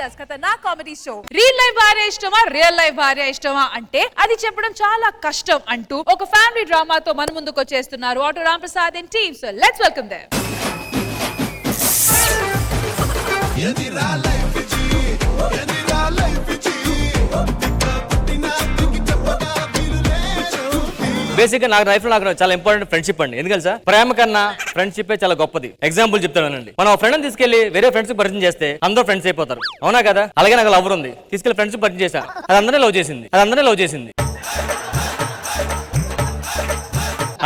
జబర్దస్త్ ఖతర్నాక్ comedy show real life భార్య ఇష్టమా real life భార్య ఇష్టమా అంటే అది చెప్పడం చాలా కష్టం అంటూ ఒక ఫ్యామిలీ డ్రామాతో మన ముందుకు వచ్చేస్తున్నారు auto Ramprasad and team. So let's welcome them. Basic గా నాకు లైఫ్ లో నాకు చాలా ఇంపార్టెంట్ ఫ్రెండ్షిప్ అండి. ఎందుకంటే సార్ ప్రేమ కన్నా ఫ్రెండ్షిప్ చాలా గొప్పది. ఎగ్జాంపుల్ చెప్తానండి, మనం ఫ్రెండ్ తీసుకెళ్లి వేరే ఫ్రెండ్స్ పరిచయం చేస్తే అందరూ ఫ్రెండ్స్ అయిపోతారు, అవునా కదా? అలాగే నాకు లవర్ ఉంది, తీసుకెళ్లి ఫ్రెండ్స్ పరిచయం చేశా, అది అందరినీ లవ్ చేసింది.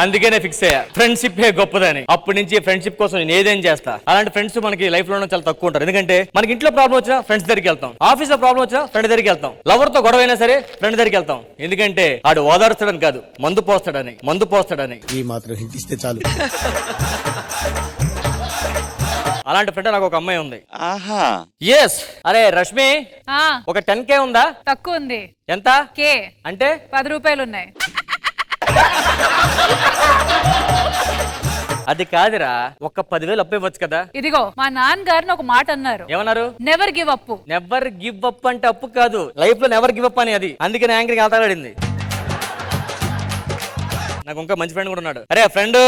అందుకే ఫిక్స్ అయ్యా ఫ్రెండ్షిప్ గొప్పదని. అప్పటి నుంచి ఫ్రెండ్షిప్ కోసం నేను ఏదేం చేస్తా. అలాంటి ఫ్రెండ్స్ మనకి లైఫ్ లో చాలా తక్కువ ఉంటారు. ఎందుకంటే మనకి ఇంట్లో ప్రాబ్లం వచ్చినా ఫ్రెండ్స్ దగ్గరికి వెళ్తాం, ఆఫీస్ లో ప్రాబ్లం వచ్చినా ఫ్రెండ్ దగ్గరికి వెళ్తాం, లవర్ తో గొడవ అయినా సరే ఫ్రెండ్ దగ్గరికి వెళ్తాం. ఎందుకంటే ఆడు ఓదార్చడని కాదు, మందు పోస్తాడని. ఈ మాత్రం హింట్ ఇస్తే చాలు. అలాంటి ఫ్రెండ్ నాకు ఒక అమ్మాయి ఉంది. ఎస్. అరే రష్మి, ఒక 10K ఉందా? తక్కువ ఉంది. ఎంత? కే అంటే 10 రూపాయలు ఉన్నాయి. అది కాదురా, ఒక్క 10,000 అప్పు ఇవ్వచ్చు కదా. ఇదిగో మా నాన్నగారిని ఒక మాట అన్నారు, ఏమన్నారు? Never give up. Never give up అంటే అప్పు కాదు, లైఫ్ లో నెవర్ గివ్ అప్ అని. అది అందుకే యాంకరింగ్ ఆటలాడింది. నాకు ఇంకా మంచి ఫ్రెండ్ కూడా ఉన్నాడు. అరే ఫ్రెండ్,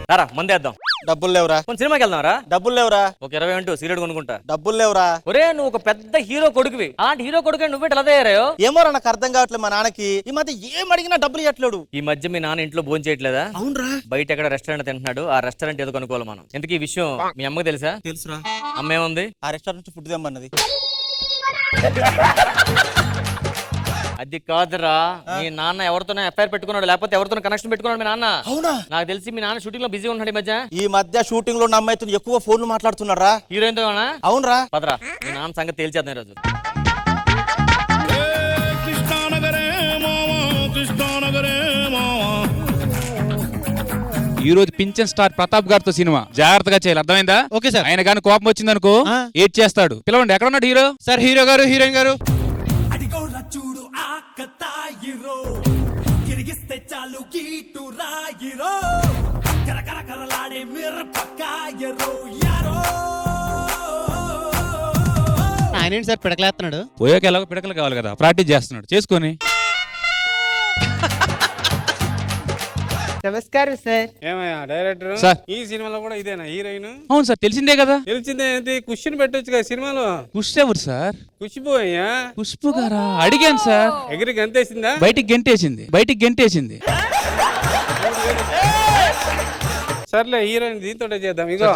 రారా మందేద్దాం. డబ్బులు లేవురా. కొంచెం సినిమాకి వెళ్దాం రా. డబ్బులు లేవురా. ఒక 20 అంటూ సిగరెట్ కొనుక్కుంటా. డబ్బులు లేవురా. ఒరే నువ్వు ఒక పెద్ద హీరో కొడుకువి, అలాంటి హీరో కొడుకు నువ్వు ఎలా తయారయ్యో? ఏమోరా, నాకు అర్థం కావట్లేదు. మా నాన్నకి ఈ మధ్య ఏం అడిగినా డబ్బులు ఇవ్వట్లేడు. ఈ మధ్య మీ నాన్న ఇంట్లో భోజనం చేయట్లేదా? అవునరా. బయట ఎక్కడ రెస్టారెంట్ తింటున్నాడు, ఆ రెస్టారెంట్ ఏదో కొనుక్కోవాలి మనం. ఎందుకు ఈ విషయం మీ అమ్మకి తెలుసా? తెలుసురా. అమ్మ ఏముంది? ఆ రెస్టారెంట్ ఫుడ్ తెమ్మన్నది. అది కాదురా, మీ నాన్న ఎవరితోనే ఎఫ్ఐఆర్ పెట్టుకున్నాడు, లేకపోతే ఎవరితో కనెక్షన్ పెట్టుకున్నాడు మీ నాన్న. అవునా? నాకు తెలిసి మీ నాన్న షూటింగ్ లో బిజీ ఉన్నాడు ఈ మధ్య షూటింగ్ లో ఉన్న అమ్మాయితో ఎక్కువ ఫోన్లు మాట్లాడుతున్నారా. హీరోయిన్ తో. అవునరా. పదరా, మీ నాన్న సంగతి తేల్చేద్దాం ఈరోజు. ఈ రోజు పింఛన్ స్టార్ ప్రతాప్ గారితో సినిమా జాగ్రత్తగా చేయాలి, అర్థమైందా? Okay sir. ఆయన గాని కోపం వచ్చిందనుకో ఏడ్ చేస్తాడు. పిలవండి. ఎక్కడ ఉన్నాడు హీరో? సార్ హీరో గారు, హీరోయిన్ గారు. ఆయన ఏంటి సార్ పిడకలేస్తున్నాడు? పోయాక ఎలాగో పిడకలు కావాలి కదా, ప్రాక్టీస్ చేస్తున్నాడు, చేసుకొని. నమస్కారం సార్. ఏమయ్యా డైరెక్టర్, సార్ ఈ సినిమాలో కూడా ఇదేనా హీరోయిన్? అవును సార్, తెలిసిందే కదా. తెలిసిందే ఏంటి? క్వశ్చన్ పెట్టొచ్చు కదా సినిమాలో. ఖుషి ఎవరు సార్? ఖుష్బు అయ్యా. ఖుష్బు గారా? అడిగాను సార్. ఎగిరి గంతేసిందా? బయటికి గెంటేసింది. సర్లే, హీరోయిన్ దీంతో చేద్దాం. ఇగో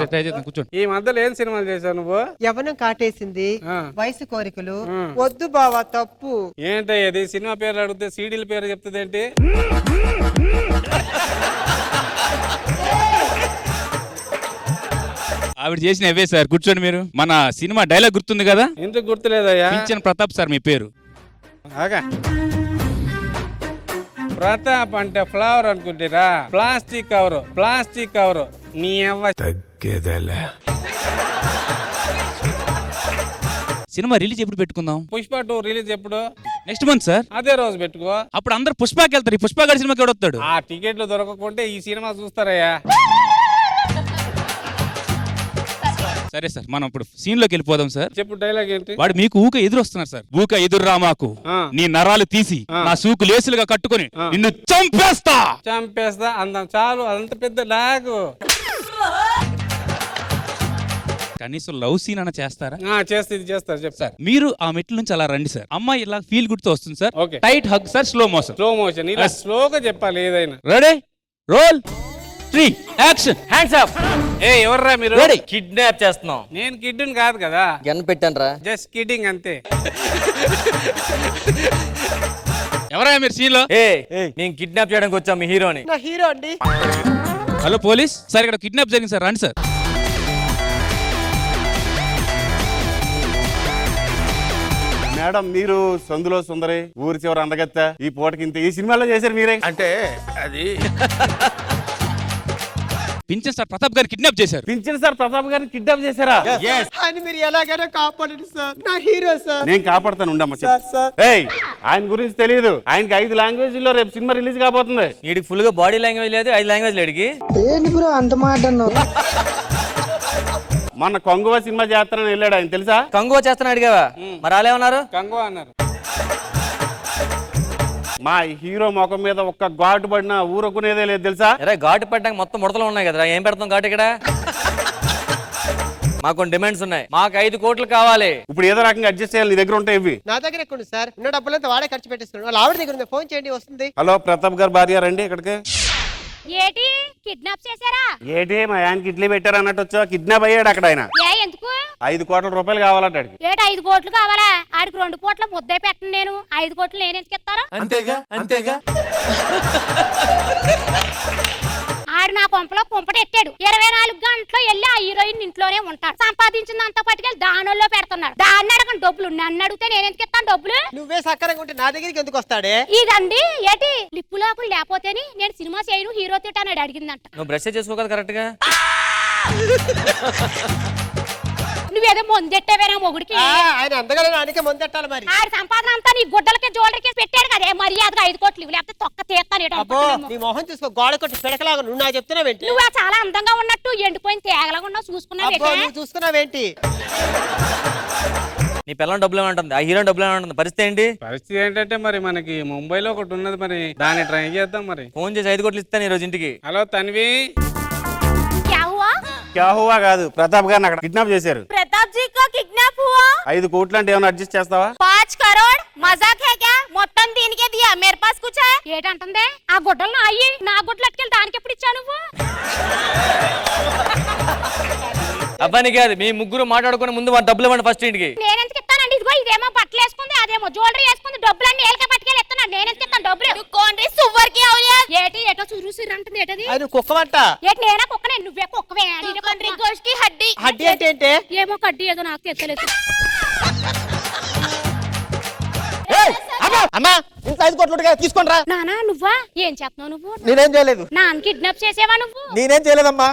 కూర్చోండి. ఈ మధ్యలో ఏం సినిమాలు చేసావు నువ్వు? యవ్వనం కాటేసింది, ఆ. వయసు కోరికలు, వద్దు బావా తప్పు. ఏంటయ్యది? సినిమా పేర్లు అడిగితే సీడీల పేరు చెప్తుంది ఏంటి? ఆవిడ చేసిన అవే సార్. కూర్చోండి మీరు. మన సినిమా డైలాగ్ గుర్తుంది కదా? ఎందుకు గుర్తులేదయ్యా? పింఛన్ ప్రతాప్ సార్ మీ పేరు. ఆగా. ప్రతాప్ అంటే ఫ్లవర్ అనుకుంటారా? ప్లాస్టిక్ కవరు నీ అవ్వ. సినిమా రిలీజ్ ఎప్పుడు పెట్టుకుందాం? పుష్ప 2 రిలీజ్ ఎప్పుడు? Next month sir. అదే రోజు పెట్టుకో. అప్పుడు అందరు పుష్పకి వెళ్తారు. ఈ పుష్ప గారి సినిమాకి ఎవడొస్తాడు? ఆ టికెట్లు దొరకకుంటే ఈ సినిమా చూస్తారయ్యా. సరే సార్, మనం ఇప్పుడు సీన్ లోకి వెళ్ళిపోదాం సార్. చెప్పు డైలాగ్ ఏంటి? వాడు మీకు ఊక ఎదురు వస్తున్నారు సార్. ఊక ఎదురురా మాకు, నీ నరాలు తీసి నా సూకు లేసులుగా కట్టుకొని నిన్ను చంపేస్తా అందం చాలు, అదంత పెద్ద లాగు. కనీసం లవ్ సీన్ అన్న చేస్తారా? చేస్తారు చెప్పు సార్. మీరు ఆ మెట్ల నుంచి అలా రండి సార్. అమ్మాయి ఇలా ఫీల్ గుడ్ తో వస్తుంది sir. Okay. Tight hug sir, slow motion. ఇలా స్లోగా చెప్పాలి ఏదైనా. Ready, roll, 3 action. Hands up. ఏ ఎవర్రా మీరు? కిడ్నాప్ చేస్తున్నాం. నేను కిడ్డుని కాదు కదా, గన్ పెట్టాను రా. జస్ట్ కిడ్డింగ్ అంతే. ఎవరా మీరు సీన్ లో? నేను కిడ్నాప్ చేయడానికి వచ్చాం మీ హీరోని. నా హీరో అండి. హలో పోలీస్ సార్, ఇక్కడ కిడ్నాప్ జరిగింది సార్, రండి సార్. మేడం, మీరు సందులో సుందరి, ఊరి చివరి అందగత్త, ఈ పూటకి ఇంత ఈ సినిమాలో చేశారు మీరే. అంటే అది పింఛన్ సార్ ప్రతాప్ గారిని కిడ్నాప్ చేశారు. పింఛన్ సార్ ప్రతాప్ గారిని కిడ్నాప్ చేశారా? ఆయన మీరు ఎలాగైనా కాపాడండి సార్, నా హీరో సార్. నేను కాపాడతాను, ఉండమ్మా. సార్ సార్ ఏయ్, ఆయన గురించి తెలియదు. ఆయనకి 5 లాంగ్వేజ్లో రేపు సినిమా రిలీజ్ కాబోతుంది. వీడికి ఫుల్ గా బాడీ లాంగ్వేజ్ లేదు, 5 లాంగ్వేజ్ లేడికి. మొన్న కొంగువ సినిమా చేస్తానని వెళ్ళాడు ఆయన, తెలుసా? కంగువ చేస్తాను అడిగావా? మరి వాళ్ళేమన్నారు? కంగు అన్నారు. మా హీరో ముఖం మీద ఒక్క ఘాటు పడినా ఊరుకునేదే లేదు, తెలుసా? అరే ఘాటు పెట్టడానికి మొత్తం ముడతలు ఉన్నాయి కదా, ఏం పెడతాం ఘాటు ఇక్కడ? మాకు కొన్ని డిమాండ్స్ ఉన్నాయి. మాకు 5 కోట్లు కావాలి. ఇప్పుడు ఏదో రకంగా అడ్జస్ట్ చేయాలి. నీ దగ్గర ఉంటాయి ఇవి. నా దగ్గర ఎక్కువ సార్, ఉన్న డబ్బులంతా వాడే ఖర్చు పెట్టేస్తున్నాడు. వాళ్ళ ఆవిడ దగ్గర ఉంది, ఫోన్ చేయండి వస్తుంది. హలో, ప్రతాప్ గారు భార్య, రండి ఇక్కడికి. ఏటి కిడ్నాప్ చేశారా? ఏంటి మా ఆయనకి ఇడ్లీ పెట్టారు అన్నట్టు వచ్చా? కిడ్నాప్ అయ్యాడు అక్కడ ఆయన. ఎందుకు? 5 కోట్ల రూపాయలు కావాలంట ఆడికి. ఏటి 5 కోట్లు కావాలా? ఆడికి 2 కోట్ల ముద్దే పెట్టను నేను. 5 కోట్లు నేను ఎందుకు ఇస్తాను? అంతేగా ఆడు నా కొంపలో కుంపటెట్టాడు. 24 గంటలు వెళ్ళి ఆ హీరోయిన్ ఇంట్లోనే ఉంటాడు. సంపాదించిందంత పట్టుకెళ్ళి దానిలో పెడుతున్నాడు. దాన్ని అడగండి డబ్బులు. నన్ను అడిగితే నేను ఎందుకు ఇస్తాను డబ్బులు? నువ్వే సక్కరంగా ఉంటే నా దగ్గరికి ఎందుకు వస్తాడే? ఇదండి ఏటి లిప్పులాకులు లేకపోతేని నేను సినిమా చేయను, హీరో తిట్టాను అడిగిందంట. నువ్వు బ్రష్ చేసుకో కదా కరెక్ట్ గా. నువ్వేదో మొందెట్టావేనా మొగుడికి? ఆయన అందగానే నానికే ముందెట్టాలి మరి. ఆడి సంపాదన అంతా నీ గుడ్డలకి జోళ్ళకి పెట్టాడు కదా, మర్యాదగా 5 కోట్లు ఇవ్వు, లేకపోతే తొక్క అబ్బో తీస్తాను. నీ మొహం చూసుకో, గోడ కొట్టి పిడకలాగా. నువ్వు నాకు చెప్తున్నావేంటి? నువ్వు చాలా అందంగా ఉన్నట్టు ఎండిపోయిన తేగలాగా ఉన్నావు, అబ్బో చూసుకున్నావు. నువ్వు చూస్తున్నావేంటి? నీ పిల్లల డబ్బులు ఏమంటుంది, ఆ హీరో డబ్బులు ఏమంటుంది, పరిస్థితి ఏంటి? పరిస్థితి ఏంటంటే మరి మనకి ముంబైలో ఒకటి ఉన్నది, మరి దాన్ని ట్రై చేద్దాం. మరి ఫోన్ చేసి 5 కోట్లు ఇస్తాను ఈ రోజు ఇంటికి. హలో తన్వి. క్యా హువా కాదు, ప్రతాప్ గారిని అక్కడ కిడ్నాప్ చేశారు. ప్రతాప్ జీ కో కిడ్నాప్ హువా? 5 కోట్లు అంటే ఏమైనా అడ్జస్ట్ చేస్తావా? 5 కరోడ్ మజాక్ హై క్యా? మొత్తం దీనికే దియా, మేరే పాస్ కుచ్ హై? ఏటంటుందే? ఆ గుడ్డలు నాయి, నా గుడ్డలు అట్టుకెళ్ళి దానికి ఎప్పుడు ఇచ్చావు నువ్వు? అబ్బాని కాదు, మీ ముగ్గురు మాట్లాడుకుని ముందు వాడు డబ్బులు ఇవ్వండి ఫస్ట్ ఇంటికి. నేనెందుకు ఇస్తానండి? ఇదిగో ఇదేమో బట్టలు వేసుకుంది, అదేమో జ్యువెలరీ వేసుకుంది, డబ్బులన్నీ ఏలకే పట్టుకెళ్ళి ఇస్తున్నాడు. నేనెందుకు ఇస్తాను డబ్బులు? కోండ్రి సువ్వర్ కి అవులియా? ఏటి ఏటో సురు అంటుంది, ఏటది? అది కుక్కమంట. ఏటి నేనా కుక్కనే? నువ్వే కుక్కవే. హడ్డీ హడ్డీ అంటే ఏంటి? ఏమో కడ్డీ ఏదో నాకు తెలియలేదు. అమ్మా ఇంట్లో 5 కోట్లు తీసుకోండి రా. నానా నువ్వా? ఏం చేస్తున్నావు నువ్వు? నేనేం చేయలేదు. నాన్న కిడ్నాప్ చేసేవా నువ్వు? నేనేం చేయలేదమ్మా.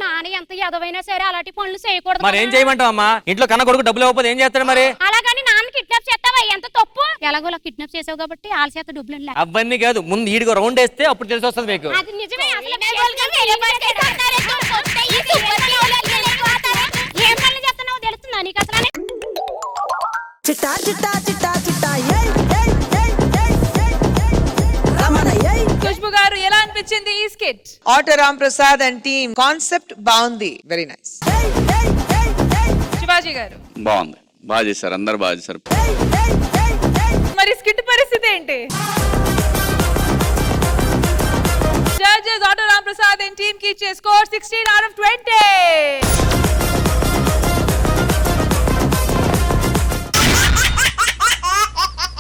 నాన్న ఎంత ఎదవైనా సరే అలాంటి పనులు చేయకూడదు. మరి ఏం చేయమంటావు అమ్మా? ఇంట్లో కన్న కొడుకు డబ్బులు ఇవ్వకపోతే ఏం చేస్తాడు మరి? అలాగని నాన్న కిడ్నాప్ చేస్తావా? ఎంత తప్పు. ఎలాగోలా కిడ్నాప్ చేసావు కాబట్టి వాళ్ళ చేత డబ్బులు అవన్నీ కాదు, ముందు ఈడికి రౌండ్ వేస్తే అప్పుడు తెలిసి వస్తుంది మీకు. అది నిజమే. ఏం పనులు చేస్తున్నావు తెలుస్తుందా నీకు అసలు? చిట్టా చిట్టా చిట్టా చిట్టా ఏయ్ ఏయ్ ఏయ్ ఏయ్ ఏయ్ రమణ ఏయ్. ఖుష్బు గారు ఎలా అనిపించింది ఈ skit? Auto Ram Prasad and team concept బాగుంది, వెరీ నైస్. శివాజీ గారు బాగుంది, బాగా చేశారు, అందరు బాగా చేశారు. మరి స్కిట్ పరిస్థితి ఏంటి? Judges auto Ram Prasad and team కి ఇచ్చే స్కోర్ 16 out of 20.